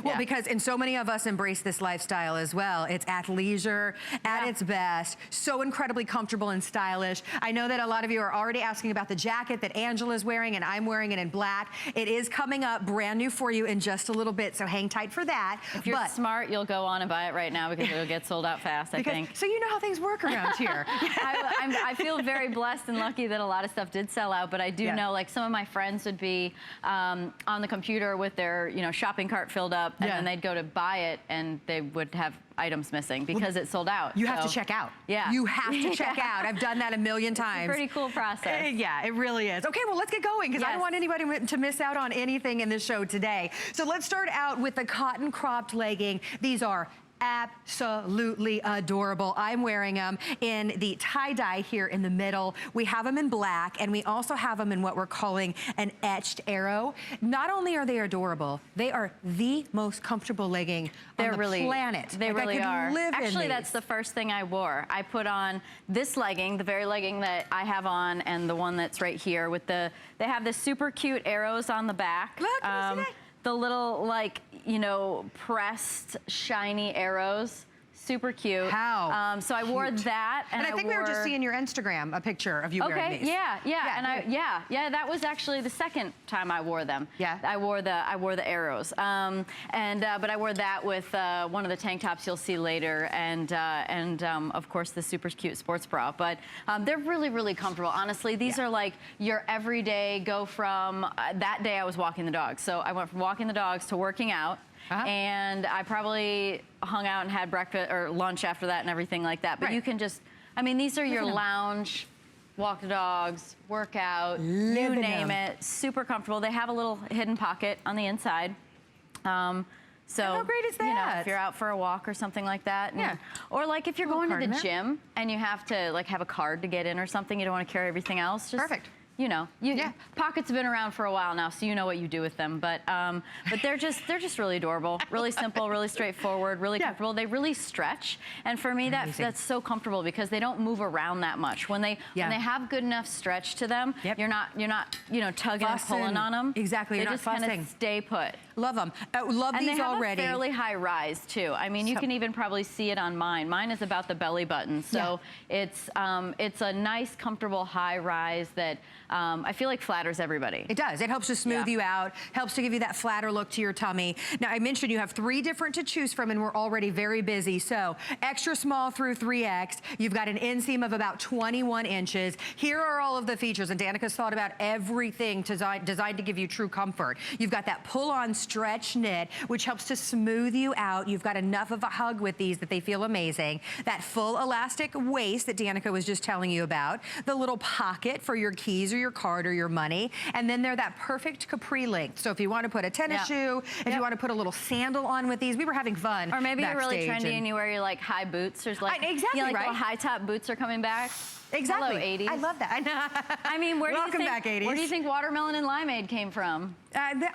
Well, because and so many of us embrace this lifestyle as well. It's athleisure at its best, so incredibly comfortable and stylish. I know that a lot of you are already asking about the jacket that Angela's wearing, and I'm wearing it in black. It is coming up brand new for you in just a little bit, so hang tight for that. If you're smart, you'll go on and buy it right now because it'll get sold out fast, I think. So you know how things work around here. I feel very blessed and lucky that a lot of stuff did sell out, but I do know, like, some of my friends would be on the computer with their, you know, shopping cart filled up, and then they'd go to buy it, and they would have items missing because it sold out. You have to check out. Yeah. You have to check out. I've done that a million times. It's a pretty cool process. Yeah, it really is. Okay, well, let's get going because I don't want anybody to miss out on anything in this show today. So let's start out with the cotton cropped legging. These are absolutely adorable. I'm wearing them in the tie-dye here in the middle. We have them in black, and we also have them in what we're calling an etched arrow. Not only are they adorable, they are the most comfortable legging on the planet. They really are. Actually, that's the first thing I wore. I put on this legging, the very legging that I have on, and the one that's right here with they have the super cute arrows on the back. Look, can you see that? The little, like, you know, pressed, shiny arrows. Super cute. How so I wore that, and I think we were just seeing your Instagram, a picture of you wearing these. Yeah, that was actually the second time I wore them. Yeah. I wore the arrows. But I wore that with one of the tank tops you'll see later, and of course the super cute sports bra. But they're really, really comfortable. Honestly, these are like your everyday go from. That day I was walking the dogs, so I went from walking the dogs to working out. And I probably hung out and had breakfast or lunch after that and everything like that. But you can just, I mean, these are your lounge, walk the dogs, work out, you name it. Super comfortable. They have a little hidden pocket on the inside. So how great is that? You know, if you're out for a walk or something like that. And, or like if you're going to the gym and you have to like have a card to get in or something, you don't want to carry everything else. Just, you know, pockets have been around for a while now, so you know what you do with them. But they're just really adorable, really simple, really straightforward, really comfortable. They really stretch, and for me that's so comfortable because they don't move around that much. When they have good enough stretch to them, you're not you know tugging and pulling on them. Exactly, they just kind of stay put. Love them. Love and these they have already. A fairly high rise too. I mean, you can even probably see it on mine. Mine is about the belly button, so it's a nice, comfortable high rise that. I feel like flatters everybody. It does. It helps to smooth you out, helps to give you that flatter look to your tummy. Now, I mentioned you have 3 different to choose from, and we're already very busy. So, extra small through 3X. You've got an inseam of about 21 inches. Here are all of the features, and Danica's thought about everything designed to give you true comfort. You've got that pull-on stretch knit, which helps to smooth you out. You've got enough of a hug with these that they feel amazing. That full elastic waist that Danica was just telling you about. The little pocket for your keys or your card or your money, and then they're that perfect capri length. So if you want to put a tennis shoe, if you want to put a little sandal on with these, we were having fun. Or maybe you're really trendy and you wear your like high boots. There's like, you know, like little high top boots are coming back. Exactly. Hello, 80s. I love that. I mean, Welcome back, 80s. Where do you think watermelon and limeade came from? And a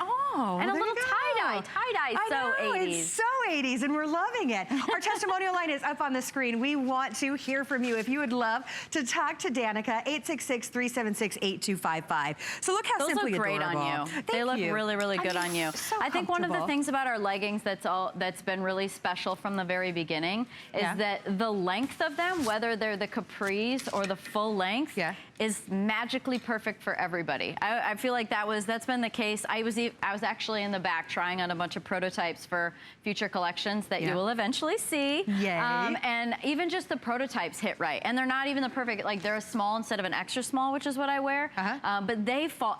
little tie-dye. Tie-dye, so 80s. It's so 80s, and we're loving it. Our testimonial line is up on the screen. We want to hear from you. If you would love to talk to Danica, 866-376-8255. So look how simply adorable. Those look great on you. They look really, really good on you. So I think one of the things about our leggings that's been really special from the very beginning is that the length of them, whether they're the capris or the full length, is magically perfect for everybody. I feel like that's been the case. I was actually in the back trying on a bunch of prototypes for future collections that you will eventually see. Yay. And even just the prototypes hit right. And they're not even the perfect, like they're a small instead of an extra small, which is what I wear. But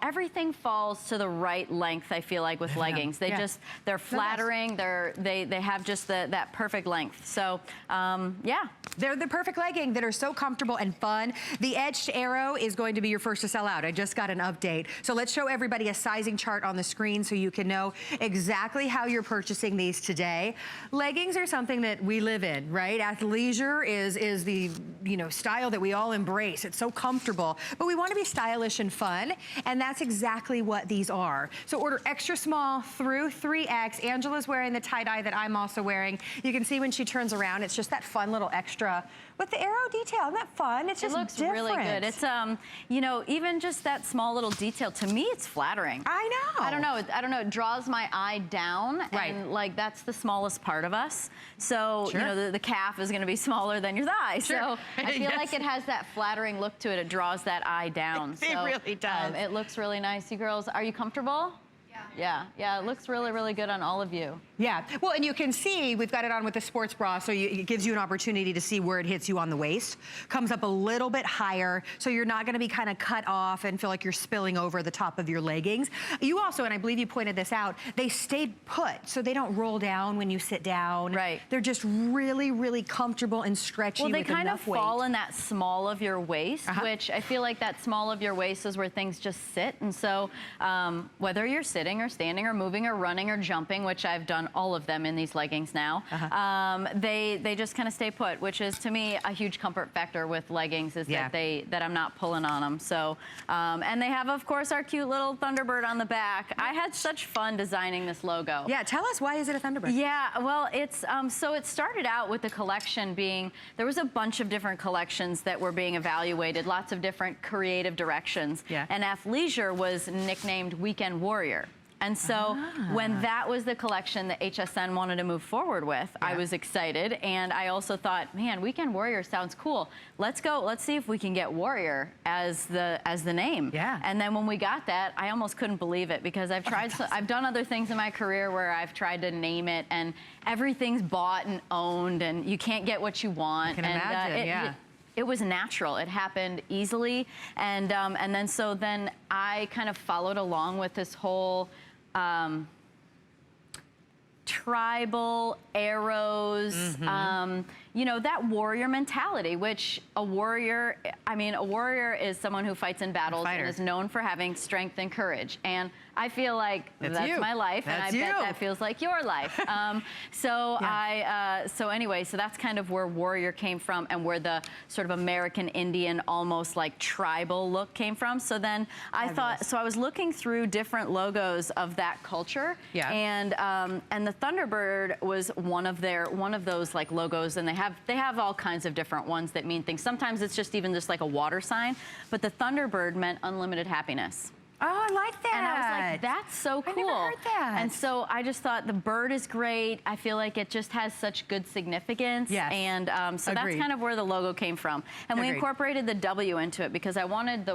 everything falls to the right length, I feel like, with leggings. They're flattering, they have just that perfect length. So, They're the perfect legging that are so comfortable and fun. The etched arrow is going to be your first to sell out. I just got an update. So let's show everybody a sizing chart on the screen so you can know exactly how you're purchasing these today. Leggings are something that we live in, right? Athleisure is the style that we all embrace. It's so comfortable, but we want to be stylish and fun, and that's exactly what these are. So order extra small through 3X. Angela's wearing the tie-dye that I'm also wearing. You can see when she turns around, it's just that fun little extra with the arrow detail. Isn't that fun? It looks really good. It's you know, even just that small little detail, to me, it's flattering. I know. I don't know, it draws my eye down, right. and like that's the smallest part of us. So, you know, the calf is gonna be smaller than your thigh. Sure. So I feel like it has that flattering look to it. It draws that eye down. It really does. It looks really nice. You girls, are you comfortable? Yeah, it looks really, really good on all of you. Yeah, well, and you can see, we've got it on with the sports bra, so it gives you an opportunity to see where it hits you on the waist. Comes up a little bit higher, so you're not gonna be kind of cut off and feel like you're spilling over the top of your leggings. You also, and I believe you pointed this out, they stayed put, so they don't roll down when you sit down. Right. They're just really, really comfortable and stretchy with enough weight. Well, they kind of fall in that small of your waist, which I feel like that small of your waist is where things just sit. And so whether you're sitting or standing or moving or running or jumping, which I've done all of them in these leggings now, they just kind of stay put, which is to me a huge comfort factor with leggings, is that I'm not pulling on them. So and they have, of course, our cute little Thunderbird on the back. I had such fun designing this logo. Yeah, tell us, why is it a Thunderbird? Yeah, well, it's so it started out with the collection being, there was a bunch of different collections that were being evaluated, lots of different creative directions, and athleisure was nicknamed Weekend Warrior. And so when that was the collection that HSN wanted to move forward with, I was excited. And I also thought, man, Weekend Warrior sounds cool. Let's see if we can get Warrior as the name. Yeah. And then when we got that, I almost couldn't believe it, because I've tried, I've done other things in my career where I've tried to name it and everything's bought and owned and you can't get what you want. I can imagine, it was natural. It happened easily. And then I kind of followed along with this whole tribal arrows, you know, that warrior mentality, which a warrior is someone who fights in battles and is known for having strength and courage. And I feel like that's my life, and I bet that feels like your life. So anyway, so that's kind of where warrior came from, and where the sort of American Indian, almost like tribal look came from. So then I thought, so I was looking through different logos of that culture, and the Thunderbird was one of those like logos, and they have all kinds of different ones that mean things. Sometimes it's just even just like a water sign, but the Thunderbird meant unlimited happiness. Oh, I like that. And I was like, that's so cool. I never heard that. And so I just thought the bird is great. I feel like it just has such good significance. Yes. And so that's kind of where the logo came from. And we incorporated the W into it, because I wanted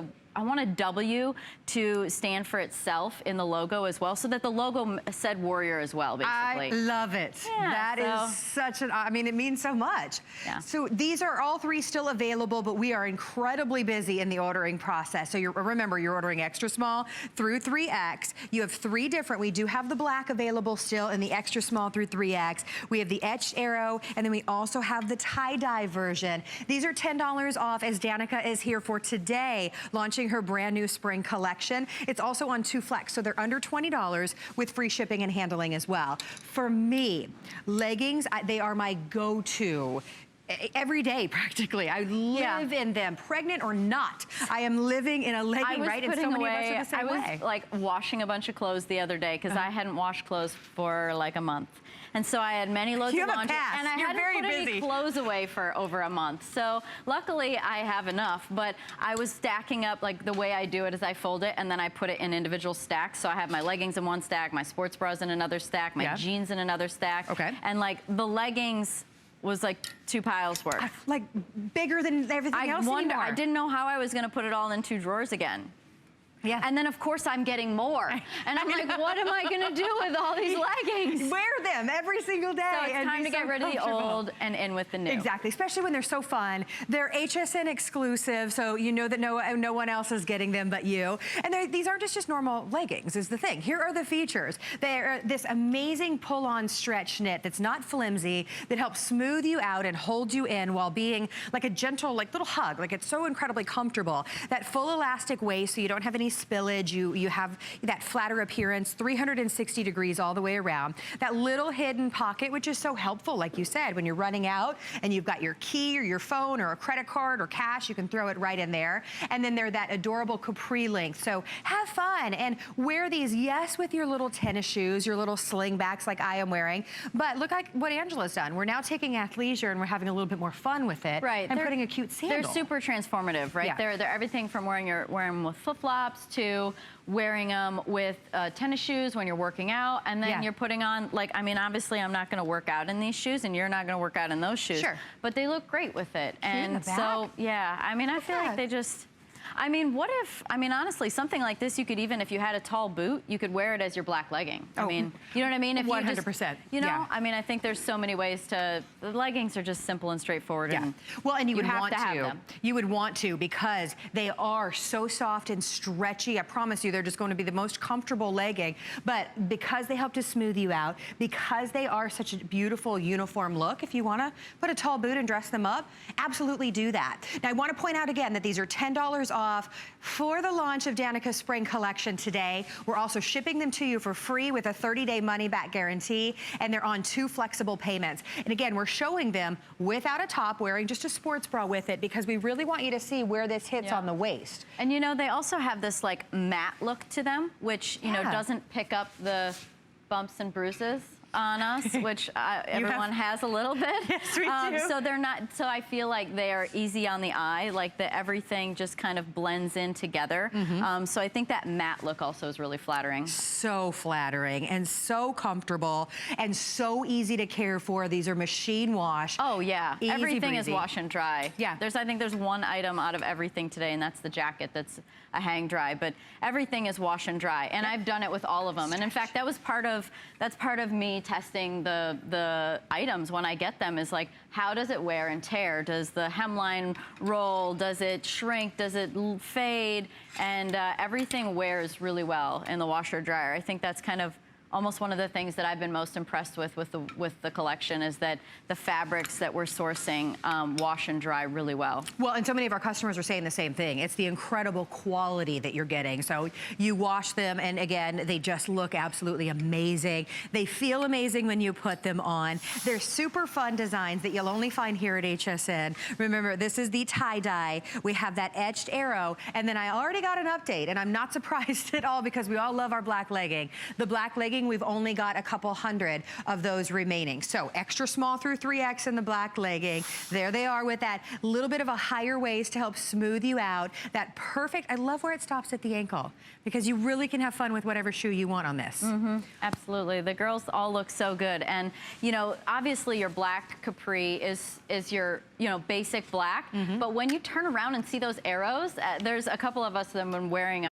W to stand for itself in the logo as well, so that the logo said warrior as well, basically. I love it. Yeah, that is such an, I mean, it means so much. Yeah. So these are all three still available, but we are incredibly busy in the ordering process. So remember, you're ordering extra small through 3X. You have three different, we do have the black available still in the extra small through 3X. We have the etched arrow, and then we also have the tie-dye version. These are $10 off, as Danica is here for today, launching her brand new spring collection. It's also on 2Flex, so they're under $20 with free shipping and handling as well. For me, leggings, they are my go-to. Every day, practically. I live in them, pregnant or not. I am living in a legging, right? And so many of us are the same way. I was like washing a bunch of clothes the other day, because I hadn't washed clothes for like a month. And so I had many loads of laundry, and I hadn't put any clothes away for over a month. So luckily I have enough, but I was stacking up, like the way I do it is I fold it and then I put it in individual stacks. So I have my leggings in one stack, my sports bras in another stack, my jeans in another stack. And like the leggings was like 2 piles worth. Like bigger than everything else anymore. I didn't know how I was gonna put it all in 2 drawers again. Yeah. And then, of course, I'm getting more. And I'm like, what am I going to do with all these leggings? Wear them every single day. So it's time to get rid of the old and in with the new. Exactly, especially when they're so fun. They're HSN exclusive, so you know that no one else is getting them but you. And these aren't just normal leggings, is the thing. Here are the features. They're this amazing pull-on stretch knit that's not flimsy, that helps smooth you out and hold you in while being like a gentle, like little hug. Like, it's so incredibly comfortable. That full elastic waist, so you don't have any spillage. You have that flatter appearance, 360 degrees all the way around. That little hidden pocket, which is so helpful, like you said, when you're running out and you've got your key or your phone or a credit card or cash, you can throw it right in there. And then they're that adorable capri length. So have fun and wear these, yes, with your little tennis shoes, your little slingbacks like I am wearing, but look like what Angela's done. We're now taking athleisure and we're having a little bit more fun with it. Right. And putting a cute sandal. They're super transformative, right? Yeah. They're everything from wearing them with flip-flops to wearing them with tennis shoes when you're working out, and then you're putting on, like, I mean, obviously I'm not gonna work out in these shoes and you're not gonna work out in those shoes. Sure. But they look great with it. Cute and so, yeah, I mean, I feel like they just, I mean, what if, I mean, honestly, something like this, you could even, if you had a tall boot, you could wear it as your black legging. I mean, you know what I mean? If 100%. You know, I mean, I think there's so many ways to, the leggings are just simple and straightforward. Yeah. And well, and you would want to have them. You would want to, because they are so soft and stretchy. I promise you, they're just going to be the most comfortable legging. But because they help to smooth you out, because they are such a beautiful uniform look, if you want to put a tall boot and dress them up, absolutely do that. Now, I want to point out again that these are $10 off for the launch of Danica's spring collection today. We're also shipping them to you for free with a 30-day money-back guarantee, and they're on 2 flexible payments. And again, we're showing them without a top, wearing just a sports bra with it, because we really want you to see where this hits on the waist. And you know, they also have this like matte look to them, which, you know, doesn't pick up the bumps and bruises on us, which everyone has a little bit. Yes, we do. So they're not, so I feel like they are easy on the eye, like everything just kind of blends in together. So I think that matte look also is really flattering. So flattering and so comfortable and so easy to care for. These are machine wash. Oh yeah, easy everything breezy. Is wash and dry. Yeah. I think there's one item out of everything today, and that's the jacket that's a hang dry, but everything is wash and dry. And I've done it with all of them. And in fact, that's part of me testing the items when I get them, is like, how does it wear and tear? Does the hemline roll? Does it shrink? Does it fade? And everything wears really well in the washer dryer. I think that's kind of almost one of the things that I've been most impressed with the collection, is that the fabrics that we're sourcing wash and dry really well. Well, and so many of our customers are saying the same thing. It's the incredible quality that you're getting. So you wash them, and again, they just look absolutely amazing. They feel amazing when you put them on. They're super fun designs that you'll only find here at HSN. Remember, this is the tie-dye. We have that etched arrow, and then I already got an update, and I'm not surprised at all, because we all love our black legging. The black legging, we've only got a couple hundred of those remaining. So extra small through 3X in the black legging. There they are with that little bit of a higher waist to help smooth you out. That perfect, I love where it stops at the ankle, because you really can have fun with whatever shoe you want on this. Absolutely. The girls all look so good. And, you know, obviously your black capri is your, you know, basic black. But when you turn around and see those arrows, there's a couple of us that have been wearing